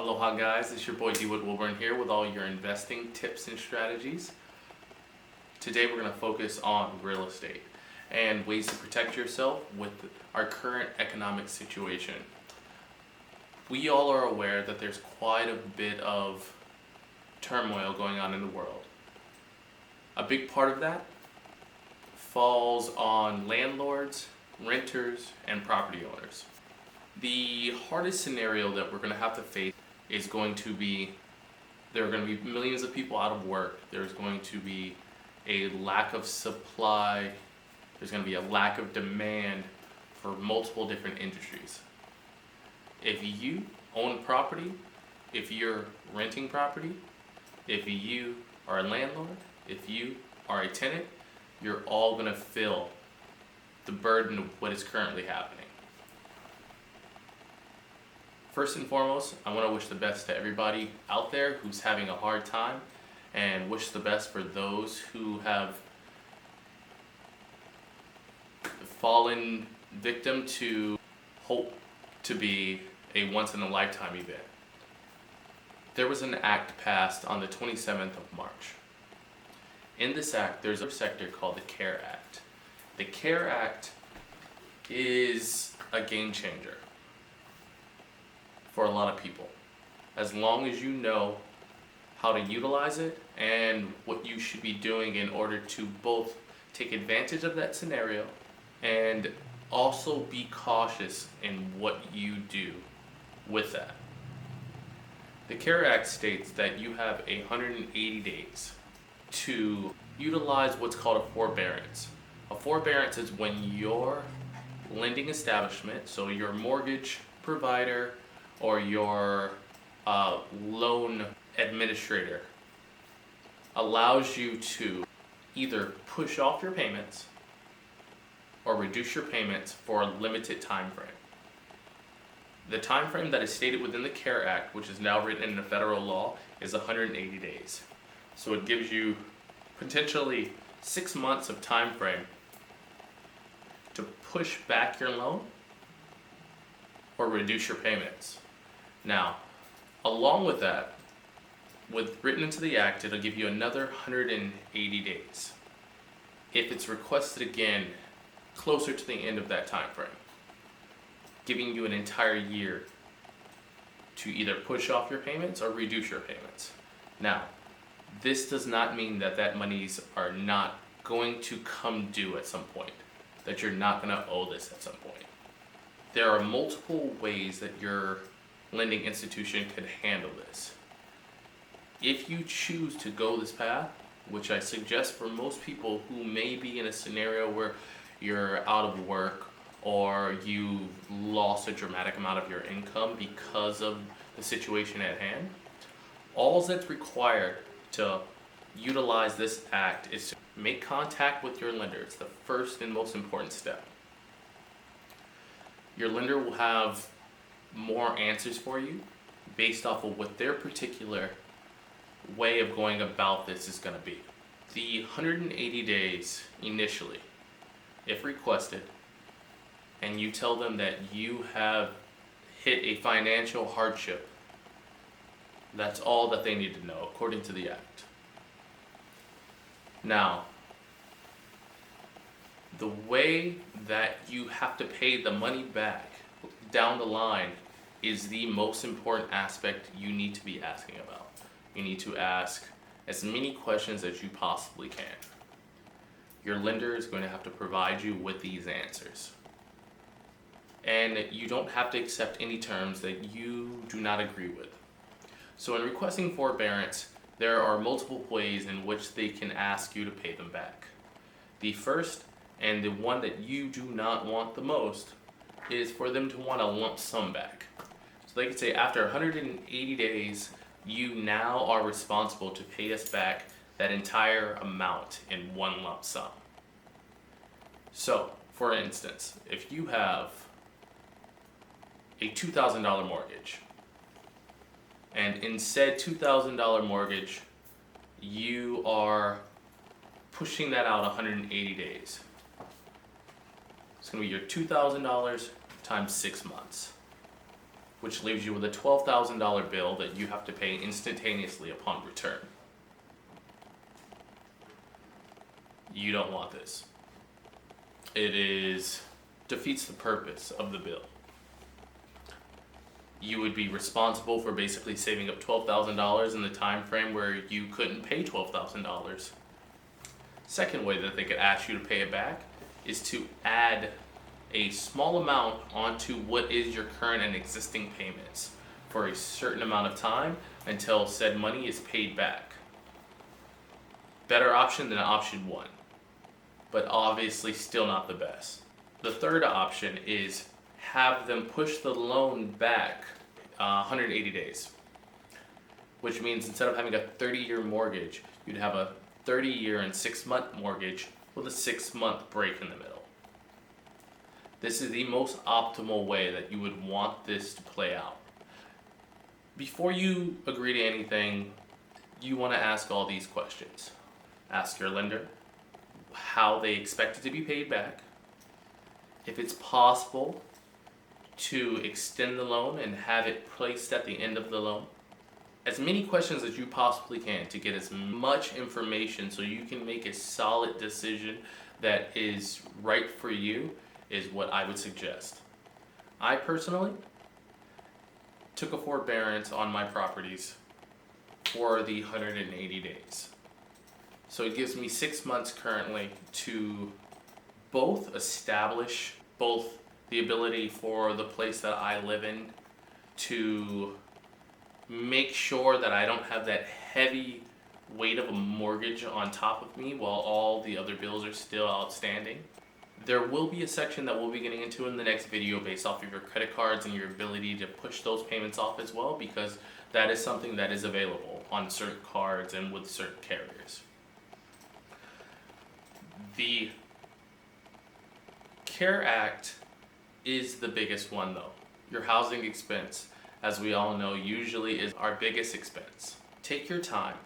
Aloha guys, it's your boy D-Wood Wilburn here with all your investing tips and strategies. Today we're going to focus on real estate and ways to protect yourself with our current economic situation. We all are aware that there's quite a bit of turmoil going on in the world. A big part of that falls on landlords, renters, and property owners. The hardest scenario that we're going to have to face is going to be there are going to be millions of people out of work. There's going to be a lack of supply. There's going to be a lack of demand for multiple different industries. If you own property, if you're renting property, if you are a landlord, if you are a tenant, you're all going to feel the burden of what is currently happening. First and foremost, I want to wish the best to everybody out there who's having a hard time, and wish the best for those who have fallen victim to hope to be a once-in-a-lifetime event. There was an act passed on the 27th of March. In this act, there's a sector called the CARE Act. The CARE Act is a game changer for a lot of people, as long as you know how to utilize it and what you should be doing in order to both take advantage of that scenario and also be cautious in what you do with that. The CARE Act states that you have 180 days to utilize what's called a forbearance. A forbearance is when your lending establishment, so your mortgage provider or your loan administrator, allows you to either push off your payments or reduce your payments for a limited time frame. The time frame that is stated within the CARE Act, which is now written into federal law, is 180 days. So it gives you potentially 6 months of time frame to push back your loan or reduce your payments. Now, along with that, written into the act, it'll give you another 180 days if it's requested again closer to the end of that time frame, giving you an entire year to either push off your payments or reduce your payments. Now, this does not mean that monies are not going to come due at some point, that you're not going to owe this at some point. There are multiple ways that your lending institution could handle this. If you choose to go this path, which I suggest for most people who may be in a scenario where you're out of work or you've lost a dramatic amount of your income because of the situation at hand, all that's required to utilize this act is to make contact with your lender. It's the first and most important step. Your lender will have more answers for you based off of what their particular way of going about this is going to be. The 180 days initially, if requested, and you tell them that you have hit a financial hardship, that's all that they need to know according to the act. Now, the way that you have to pay the money back down the line is the most important aspect you need to be asking about. You need to ask as many questions as you possibly can. Your lender is going to have to provide you with these answers. And you don't have to accept any terms that you do not agree with. So in requesting forbearance, there are multiple ways in which they can ask you to pay them back. The first, and the one that you do not want the most, is for them to want a lump sum back. So they could say, after 180 days, you now are responsible to pay us back that entire amount in one lump sum. So, for instance, if you have a $2,000 mortgage, and in said $2,000 mortgage, you are pushing that out 180 days. It's going to be your $2,000 times 6 months. which leaves you with a $12,000 bill that you have to pay instantaneously upon return. You don't want this. It defeats the purpose of the bill. You would be responsible for basically saving up $12,000 in the time frame where you couldn't pay $12,000. Second way that they could ask you to pay it back is to add a small amount onto what is your current and existing payments for a certain amount of time until said money is paid back. Better option than option one, but obviously still not the best. The third option is have them push the loan back 180 days, which means instead of having a 30-year mortgage, you'd have a 30-year and 6-month mortgage with a 6-month break in the middle. This is the most optimal way that you would want this to play out. Before you agree to anything, you want to ask all these questions. Ask your lender how they expect it to be paid back, if it's possible to extend the loan and have it placed at the end of the loan. As many questions as you possibly can to get as much information so you can make a solid decision that is right for you is what I would suggest. I personally took a forbearance on my properties for the 180 days. So it gives me 6 months currently to both establish both the ability for the place that I live in to make sure that I don't have that heavy weight of a mortgage on top of me while all the other bills are still outstanding. There will be a section that we'll be getting into in the next video based off of your credit cards and your ability to push those payments off as well, because that is something that is available on certain cards and with certain carriers. The CARE Act is the biggest one though. Your housing expense, as we all know, usually is our biggest expense. Take your time.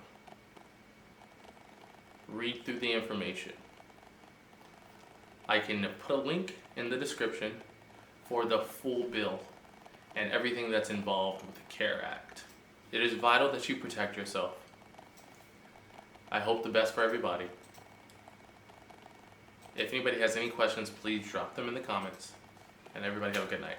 Read through the information. I can put a link in the description for the full bill and everything that's involved with the CARE Act. It is vital that you protect yourself. I hope the best for everybody. If anybody has any questions, please drop them in the comments. And everybody have a good night.